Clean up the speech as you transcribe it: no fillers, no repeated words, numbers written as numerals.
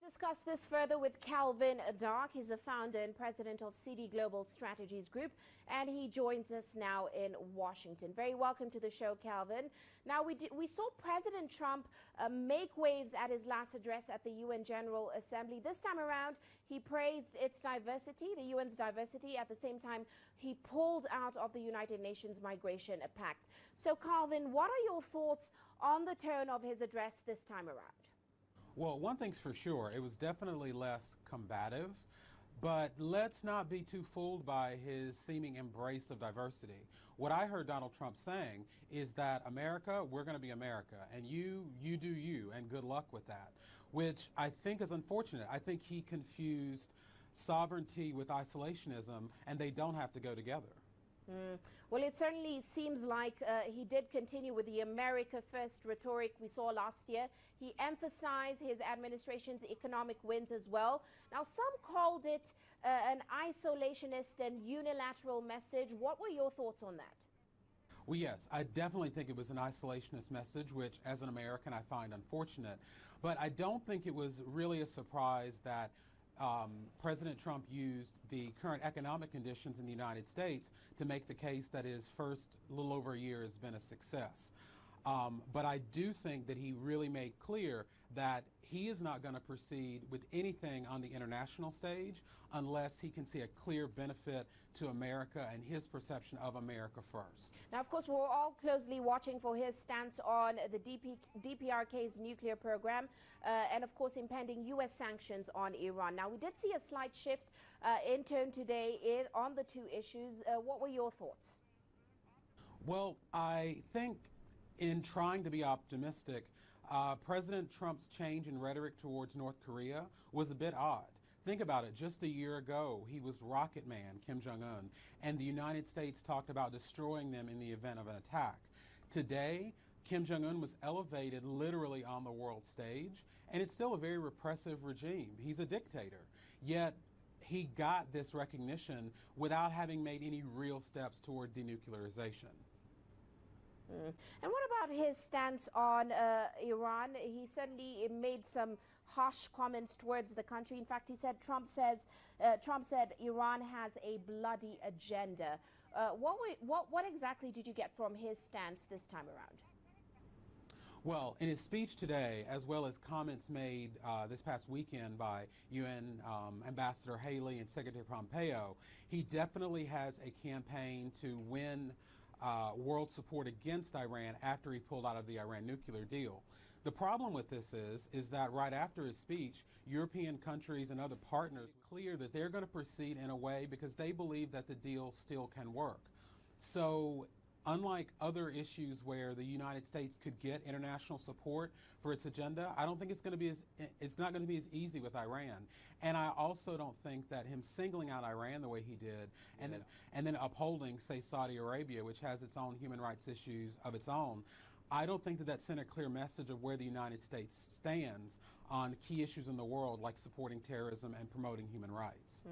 Discuss this further with Calvin Dark. He's a founder and president of CD Global Strategies Group, and he joins us now in Washington. Very welcome to the show, Calvin. Now, we saw President Trump make waves at his last address at the UN General Assembly. This time around, he praised its diversity, the UN's diversity. At the same time, he pulled out of the United Nations Migration Pact. So, Calvin, what are your thoughts on the tone of his address this time around? Well, one thing's for sure, it was definitely less combative, but let's not be too fooled by his seeming embrace of diversity. What I heard Donald Trump saying is that America, we're going to be America, and you do you, and good luck with that, which I think is unfortunate. I think he confused sovereignty with isolationism, and they don't have to go together. Well, it certainly seems like he did continue with the America First rhetoric we saw last year. He emphasized his administration's economic wins as well. Now, some called it an isolationist and unilateral message. What were your thoughts on that? Well, yes, I definitely think it was an isolationist message, which as an American I find unfortunate. But I don't think it was really a surprise that President Trump used the current economic conditions in the United States to make the case that his first little over a year has been a success. But I do think that he really made clear that he is not going to proceed with anything on the international stage unless he can see a clear benefit to America and his perception of America first. Now, of course, we're all closely watching for his stance on the DPRK's nuclear program and, of course, impending U.S. sanctions on Iran. Now, we did see a slight shift in tone today on the two issues. What were your thoughts? Well, I think in trying to be optimistic, President Trump's change in rhetoric towards North Korea was a bit odd. Think about it. Just a year ago, he was Rocket Man, Kim Jong-un, and the United States talked about destroying them in the event of an attack. Today, Kim Jong-un was elevated literally on the world stage, and it's still a very repressive regime. He's a dictator. Yet, he got this recognition without having made any real steps toward denuclearization. And what about his stance on Iran? He certainly made some harsh comments towards the country. In fact, he said Trump said Iran has a bloody agenda. What exactly did you get from his stance this time around? Well, in his speech today, as well as comments made this past weekend by UN Ambassador Haley and Secretary Pompeo, he definitely has a campaign to win world support against Iran after he pulled out of the Iran nuclear deal. The problem with this is that right after his speech, European countries and other partners clear that they're going to proceed in a way because they believe that the deal still can work. So unlike other issues where the United States could get international support for its agenda, I don't think it's not going to be as easy with Iran. And I also don't think that him singling out Iran the way he did and then upholding, say, Saudi Arabia, which has its own human rights issues of its own, I don't think that sent a clear message of where the United States stands on key issues in the world like supporting terrorism and promoting human rights.